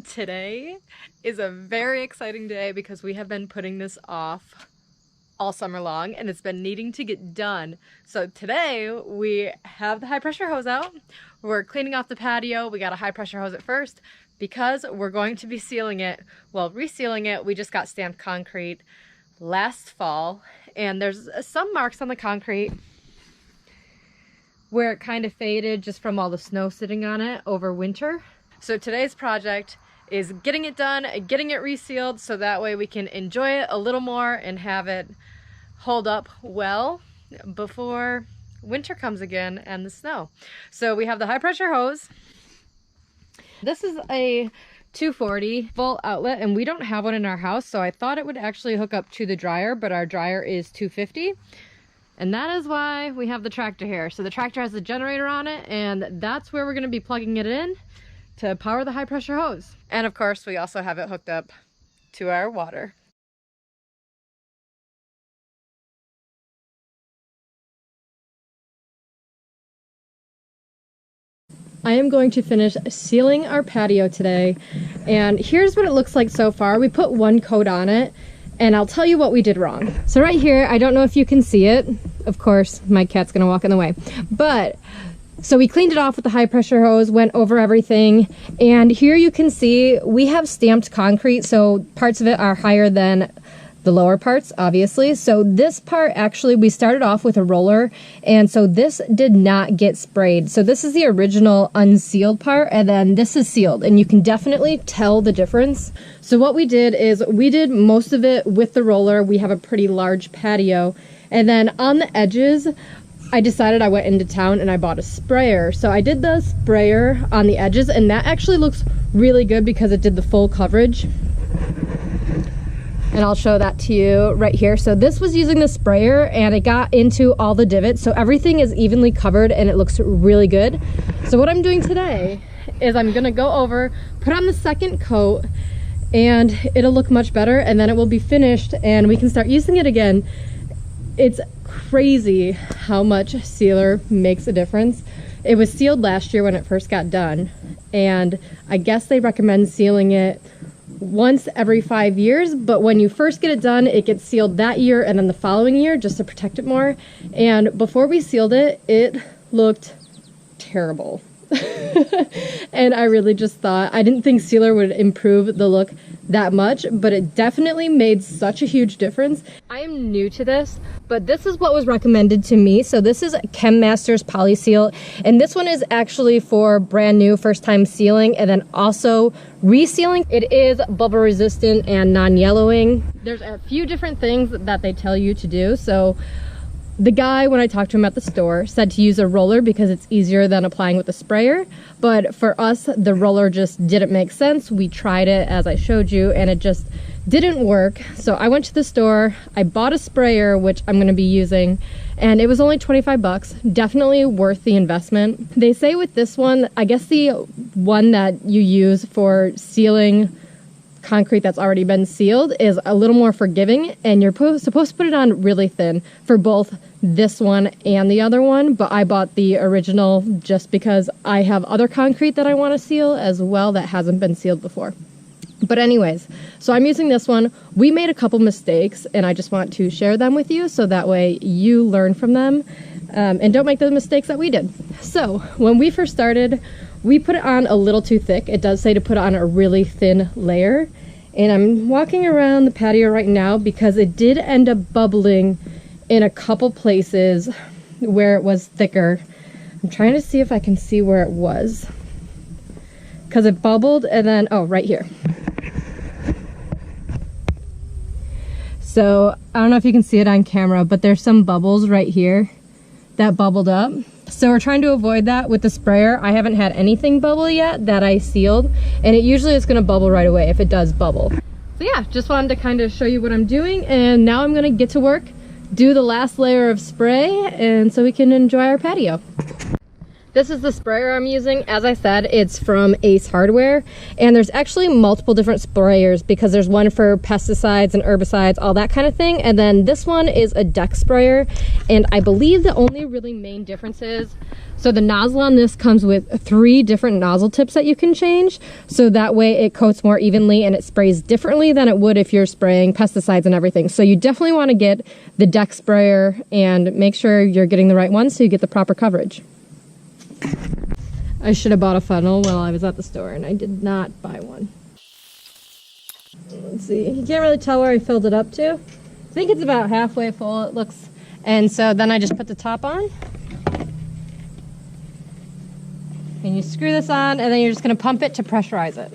Today is a very exciting day because we have been putting this off all summer long and it's been needing to get done. So today we have the high pressure hose out. We're cleaning off the patio. We got a high pressure hose at first because we're going to be sealing it. Well, resealing it. We just got stamped concrete last fall and there's some marks on the concrete where it kind of faded just from all the snow sitting on it over winter. So today's project is getting it done, getting it resealed so that way we can enjoy it a little more and have it hold up well before winter comes again and the snow. So we have the high pressure hose. This is a 240 volt outlet and we don't have one in our house, so I thought it would actually hook up to the dryer, but our dryer is 250. And that is why we have the tractor here. So the tractor has the generator on it and that's where we're going to be plugging it in to power the high pressure hose. And of course we also have it hooked up to our water. I am going to finish sealing our patio today, and here's what it looks like so far. We put one coat on it and I'll tell you what we did wrong. So right here, I don't know if you can see it. Of course, my cat's gonna walk in the way. But so we cleaned it off with the high pressure hose, went over everything, and here you can see we have stamped concrete, so parts of it are higher than the lower parts, obviously. So this part, actually, we started off with a roller, and so this did not get sprayed. So this is the original unsealed part, and then this is sealed, and you can definitely tell the difference. So what we did is we did most of it with the roller. We have a pretty large patio, and then on the edges, I decided I went into town and I bought a sprayer. So I did the sprayer on the edges and that actually looks really good because it did the full coverage. And I'll show that to you right here. So this was using the sprayer and it got into all the divots. So everything is evenly covered and it looks really good. So what I'm doing today is I'm gonna go over, put on the second coat, and it'll look much better and then it will be finished and we can start using it again. It's crazy how much sealer makes a difference. It was sealed last year when it first got done, and I guess they recommend sealing it once every 5 years, but when you first get it done, it gets sealed that year and then the following year just to protect it more. And before we sealed it, it looked terrible. And I really just thought, I didn't think sealer would improve the look that much, but it definitely made such a huge difference. I am new to this, but this is what was recommended to me. So this is Chem Masters Poly Seal, and this one is actually for brand new first time sealing and then also resealing. It is bubble resistant and non-yellowing. There's a few different things that they tell you to do. So the guy, when I talked to him at the store, said to use a roller because it's easier than applying with a sprayer. But for us, the roller just didn't make sense. We tried it as I showed you and it just didn't work. So I went to the store, I bought a sprayer, which I'm gonna be using, and it was only 25 bucks. Definitely worth the investment. They say with this one, I guess the one that you use for sealing concrete that's already been sealed is a little more forgiving, and you're supposed to put it on really thin for both this one and the other one, but I bought the original just because I have other concrete that I want to seal as well that hasn't been sealed before. But anyways, so I'm using this one. We made a couple mistakes and I just want to share them with you so that way you learn from them and don't make the mistakes that we did. So when we first started, we put it on a little too thick. It does say to put on a really thin layer. And I'm walking around the patio right now because it did end up bubbling in a couple places where it was thicker. I'm trying to see if I can see where it was, because it bubbled and then, oh, right here. So I don't know if you can see it on camera, but there's some bubbles right here that bubbled up. So we're trying to avoid that with the sprayer. I haven't had anything bubble yet that I sealed, and it usually is going to bubble right away if it does bubble. So yeah, just wanted to kind of show you what I'm doing, and now I'm going to get to work, do the last layer of spray, and so we can enjoy our patio. This is the sprayer I'm using. As I said, it's from Ace Hardware, and there's actually multiple different sprayers because there's one for pesticides and herbicides, all that kind of thing. And then this one is a deck sprayer, and I believe the only really main difference is, so the nozzle on this comes with 3 different nozzle tips that you can change, so that way it coats more evenly and it sprays differently than it would if you're spraying pesticides and everything. So you definitely want to get the deck sprayer and make sure you're getting the right one so you get the proper coverage. I should have bought a funnel while I was at the store, and I did not buy one. Let's see, you can't really tell where I filled it up to. I think it's about halfway full, it looks. And so then I just put the top on. And you screw this on, and then you're just gonna pump it to pressurize it.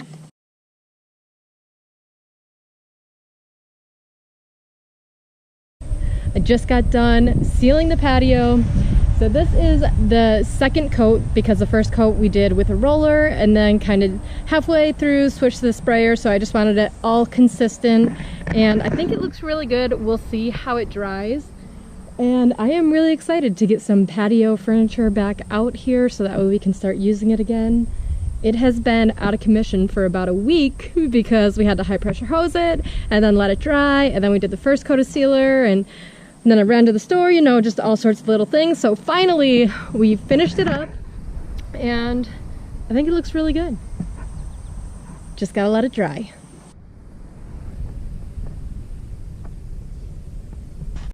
I just got done sealing the patio. So this is the second coat because the first coat we did with a roller and then kind of halfway through switched to the sprayer. So I just wanted it all consistent, and I think it looks really good. We'll see how it dries. And I am really excited to get some patio furniture back out here so that way we can start using it again. It has been out of commission for about a week because we had to high pressure hose it and then let it dry, and then we did the first coat of sealer, and then I ran to the store, you know, just all sorts of little things. So finally we finished it up, and I think it looks really good. Just gotta let it dry.